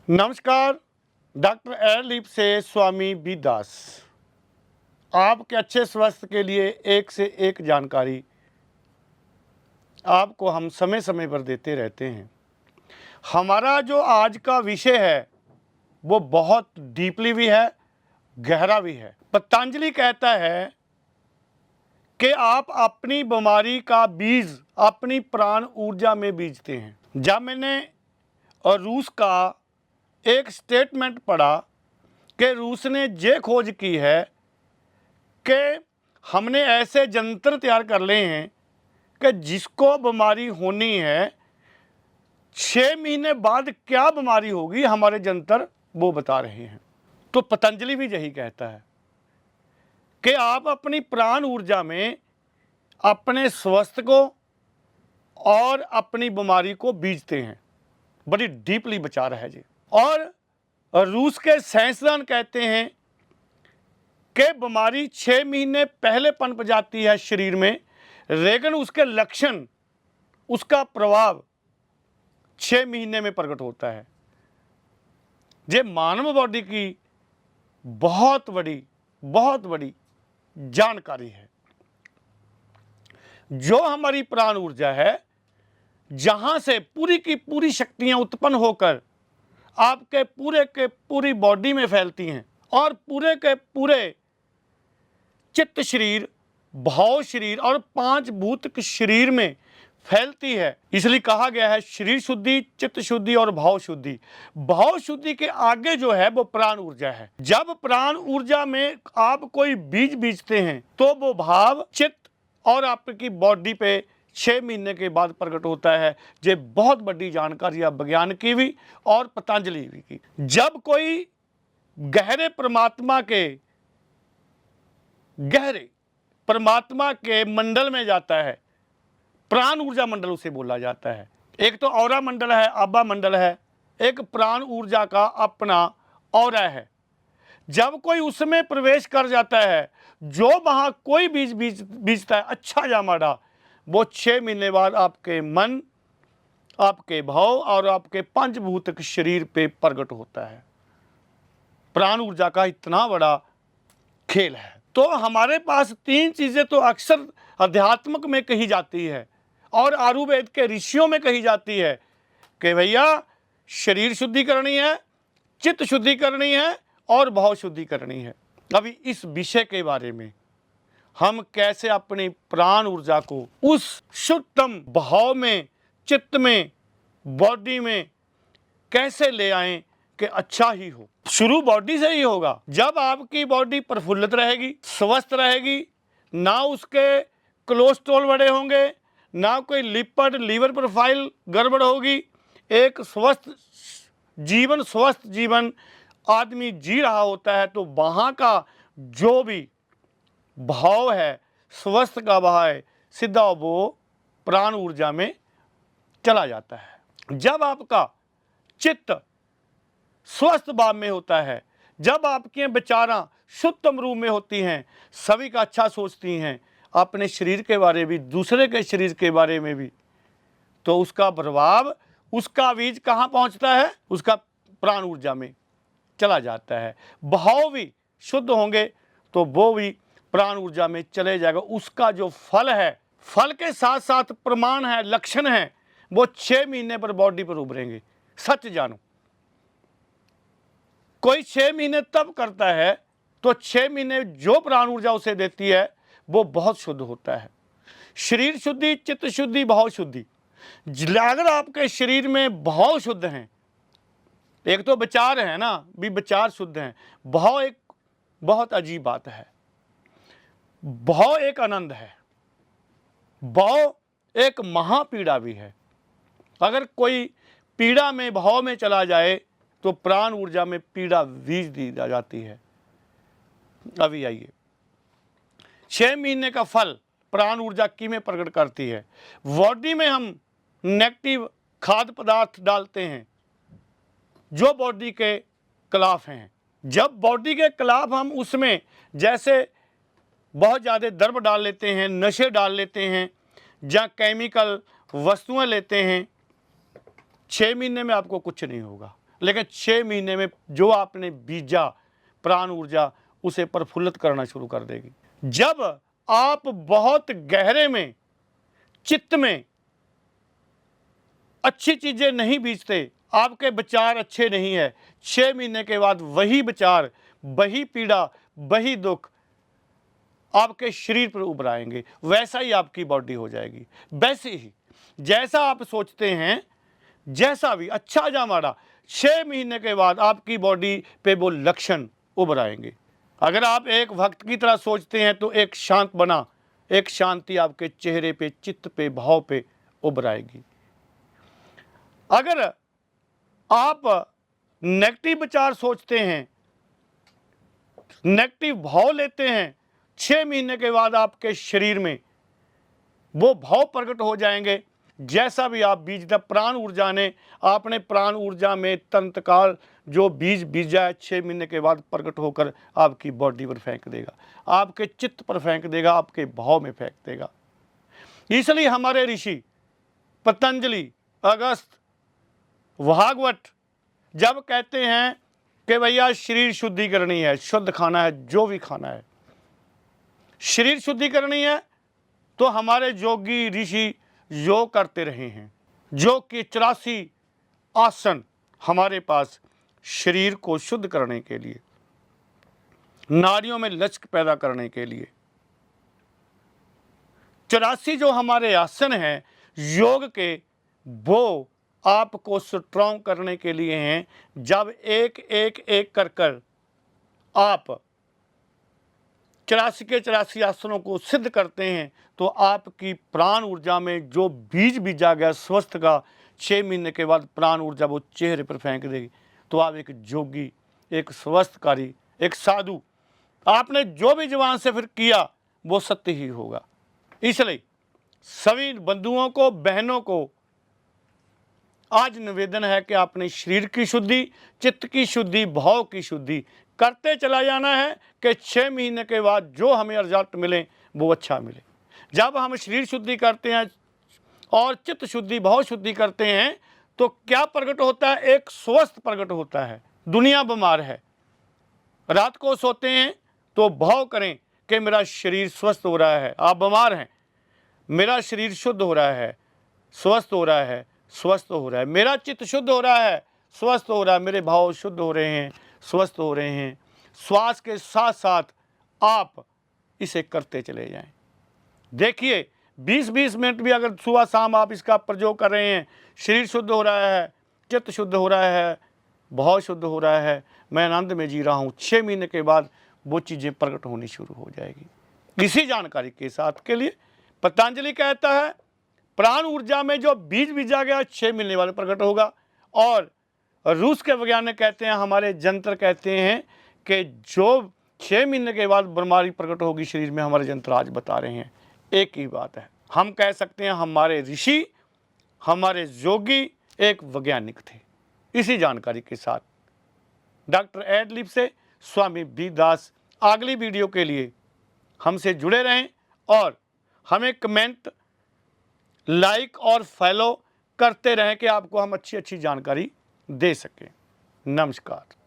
नमस्कार। डॉक्टर एयरलिप से स्वामी बी दास आपके अच्छे स्वास्थ्य के लिए एक से एक जानकारी आपको हम समय समय पर देते रहते हैं। हमारा जो आज का विषय है वो बहुत डीपली भी है, गहरा भी है। पतंजलि कहता है कि आप अपनी बीमारी का बीज अपनी प्राण ऊर्जा में बीजते हैं। जब मैंने रूस का एक स्टेटमेंट पढ़ा कि रूस ने ये खोज की है कि हमने ऐसे यंत्र तैयार कर लिए हैं कि जिसको बीमारी होनी है 6 महीने बाद क्या बीमारी होगी हमारे यंत्र वो बता रहे हैं। तो पतंजलि भी यही कहता है कि आप अपनी प्राण ऊर्जा में अपने स्वास्थ्य को और अपनी बीमारी को बीजते हैं। बड़ी डीपली विचार है जी। और रूस के साइंसदान कहते हैं कि बीमारी 6 महीने पहले पनप जाती है शरीर में, लेकिन उसके लक्षण, उसका प्रभाव 6 महीने में प्रकट होता है। ये मानव बॉडी की बहुत बड़ी जानकारी है। जो हमारी प्राण ऊर्जा है, जहां से पूरी की पूरी शक्तियां उत्पन्न होकर आपके पूरे के पूरी बॉडी में फैलती हैं और पूरे के पूरे चित्त शरीर, भाव शरीर और 5 भूत के शरीर में फैलती है। इसलिए कहा गया है शरीर शुद्धि, चित्त शुद्धि और भाव शुद्धि। भाव शुद्धि के आगे जो है वो प्राण ऊर्जा है। जब प्राण ऊर्जा में आप कोई बीज बीजते हैं तो वो भाव, चित्त और आपकी बॉडी पे 6 महीने के बाद प्रकट होता है। ये बहुत बड़ी जानकारी है विज्ञान की भी और पतंजलि भी की। जब कोई गहरे परमात्मा के मंडल में जाता है, प्राण ऊर्जा मंडल उसे बोला जाता है। एक तो औरा मंडल है, आबा मंडल है, एक प्राण ऊर्जा का अपना औरा है। जब कोई उसमें प्रवेश कर जाता है, जो वहां कोई बीज बीजता है, अच्छा या माड़ा, वो 6 महीने बाद आपके मन, आपके भाव और आपके पंचभूत के शरीर पे प्रकट होता है। प्राण ऊर्जा का इतना बड़ा खेल है। तो हमारे पास 3 चीजें तो अक्सर अध्यात्मक में कही जाती है और आयुर्वेद के ऋषियों में कही जाती है कि भैया शरीर शुद्धि करनी है, चित्त शुद्धि करनी है और भाव शुद्धि करनी है। अभी इस विषय के बारे में हम कैसे अपनी प्राण ऊर्जा को उस शुद्धतम भाव में, चित्त में, बॉडी में कैसे ले आएं कि अच्छा ही हो। शुरू बॉडी से ही होगा। जब आपकी बॉडी प्रफुल्लित रहेगी, स्वस्थ रहेगी, ना उसके कोलेस्ट्रॉल बढ़े होंगे, ना कोई लिपिड लीवर प्रोफाइल गड़बड़ होगी, एक स्वस्थ जीवन आदमी जी रहा होता है, तो वहाँ का जो भी भाव है, स्वस्थ का भाव है, सीधा वो प्राण ऊर्जा में चला जाता है। जब आपका चित्त स्वस्थ भाव में होता है, जब आपके विचारां शुद्धतम रूप में होती हैं, सभी का अच्छा सोचती हैं, अपने शरीर के बारे में, दूसरे के शरीर के बारे में भी, तो उसका प्रभाव, उसका बीज कहाँ पहुँचता है? उसका प्राण ऊर्जा में चला जाता है। भाव भी शुद्ध होंगे तो वो भी प्राण ऊर्जा में चले जाएगा। उसका जो फल है, फल के साथ साथ प्रमाण है, लक्षण है, वो 6 महीने पर बॉडी पर उभरेंगे। सच जानो, कोई 6 महीने तब करता है तो 6 महीने जो प्राण ऊर्जा उसे देती है वो बहुत शुद्ध होता है। शरीर शुद्धि, चित्त शुद्धि, भाव शुद्धि। अगर आपके शरीर में भाव शुद्ध हैं, एक तो विचार है ना, भी विचार शुद्ध हैं, भाव एक बहुत अजीब बात है। भाव एक आनंद है, भाव एक महापीड़ा भी है। अगर कोई पीड़ा में, भाव में चला जाए तो प्राण ऊर्जा में पीड़ा बीज दी जाती है। अभी आइए, 6 महीने का फल प्राण ऊर्जा की में प्रकट करती है। बॉडी में हम नेगेटिव खाद्य पदार्थ डालते हैं जो बॉडी के खिलाफ हैं। जब बॉडी के खिलाफ हम उसमें जैसे बहुत ज़्यादा द्रव्य डाल लेते हैं, नशे डाल लेते हैं, या केमिकल वस्तुएं लेते हैं, 6 महीने में आपको कुछ नहीं होगा। लेकिन 6 महीने में जो आपने बीजा प्राण ऊर्जा उसे प्रफुल्लित करना शुरू कर देगी। जब आप बहुत गहरे में, चित्त में अच्छी चीजें नहीं बीजते, आपके विचार अच्छे नहीं है, 6 महीने के बाद वही विचार, वही पीड़ा, वही दुख आपके शरीर पर उभर आएंगे। वैसा ही आपकी बॉडी हो जाएगी। वैसे ही जैसा आप सोचते हैं, जैसा भी अच्छा या माड़ा, 6 महीने के बाद आपकी बॉडी पे वो लक्षण उभर आएंगे। अगर आप एक भक्त की तरह सोचते हैं तो एक शांत बना, एक शांति आपके चेहरे पे, चित्त पे, भाव पे उभर आएगी। अगर आप नेगेटिव विचार सोचते हैं, नेगेटिव भाव लेते हैं, 6 महीने के बाद आपके शरीर में वो भाव प्रकट हो जाएंगे। जैसा भी आप बीज द प्राण ऊर्जा ने, आपने प्राण ऊर्जा में तंत्रकाल जो बीज बीजा है, 6 महीने के बाद प्रकट होकर आपकी बॉडी पर फेंक देगा, आपके चित्त पर फेंक देगा, आपके भाव में फेंक देगा। इसलिए हमारे ऋषि पतंजलि, अगस्त, भागवत जब कहते हैं कि भैया शरीर शुद्धि करनी है, शुद्ध खाना है, जो भी खाना है, शरीर शुद्धि करनी है, तो हमारे योगी ऋषि योग करते रहे हैं। योग के 84 आसन हमारे पास शरीर को शुद्ध करने के लिए, नाड़ियों में लचक पैदा करने के लिए 84 जो हमारे आसन हैं योग के, वो आपको स्ट्रॉन्ग करने के लिए हैं। जब एक एक एक कर आप 84 के 84 आसनों को सिद्ध करते हैं तो आपकी प्राण ऊर्जा में जो बीज बीजा गया स्वस्थ का, 6 महीने के बाद प्राण ऊर्जा वो चेहरे पर फेंक देगी। तो आप एक जोगी, एक स्वस्थकारी, एक साधु, आपने जो भी जवान से फिर किया वो सत्य ही होगा। इसलिए सभी बंधुओं को, बहनों को आज निवेदन है कि आपने शरीर की शुद्धि, चित्त की शुद्धि, भाव की शुद्धि करते चला जाना है कि 6 महीने के बाद जो हमें रिजल्ट मिले वो अच्छा मिले। जब हम शरीर शुद्धि करते हैं और चित्त शुद्धि, भाव शुद्धि करते हैं तो क्या प्रकट होता है? एक स्वस्थ प्रकट होता है। दुनिया बीमार है, रात को सोते हैं तो भाव करें कि मेरा शरीर स्वस्थ हो रहा है। आप बीमार हैं, मेरा शरीर शुद्ध हो रहा है, स्वस्थ हो रहा है, स्वस्थ हो रहा है, मेरा चित्त शुद्ध हो रहा है, स्वस्थ हो रहा है, मेरे भाव शुद्ध हो रहे हैं, स्वस्थ हो रहे हैं। श्वास के साथ साथ आप इसे करते चले जाएं। देखिए 20-20 मिनट भी अगर सुबह शाम आप इसका प्रयोग कर रहे हैं, शरीर शुद्ध हो रहा है, चित्त शुद्ध हो रहा है, भाव शुद्ध हो रहा है, मैं आनंद में जी रहा हूँ। 6 महीने के बाद वो चीज़ें प्रकट होनी शुरू हो जाएगी। इसी जानकारी के साथ के लिए पतंजलि कहता है प्राण ऊर्जा में जो बीज बीजा गया 6 महीने वाले प्रकट होगा। और रूस के वैज्ञानिक कहते हैं, हमारे जंत्र कहते हैं कि जो 6 महीने के बाद बीमारी प्रकट होगी शरीर में, हमारे जंत्र आज बता रहे हैं। एक ही बात है, हम कह सकते हैं हमारे ऋषि, हमारे योगी एक वैज्ञानिक थे। इसी जानकारी के साथ डॉक्टर एडलिप से स्वामी बी दास। अगली वीडियो के लिए हमसे जुड़े रहें और हमें कमेंट, लाइक और फॉलो करते रहें कि आपको हम अच्छी अच्छी जानकारी दे सकें। नमस्कार।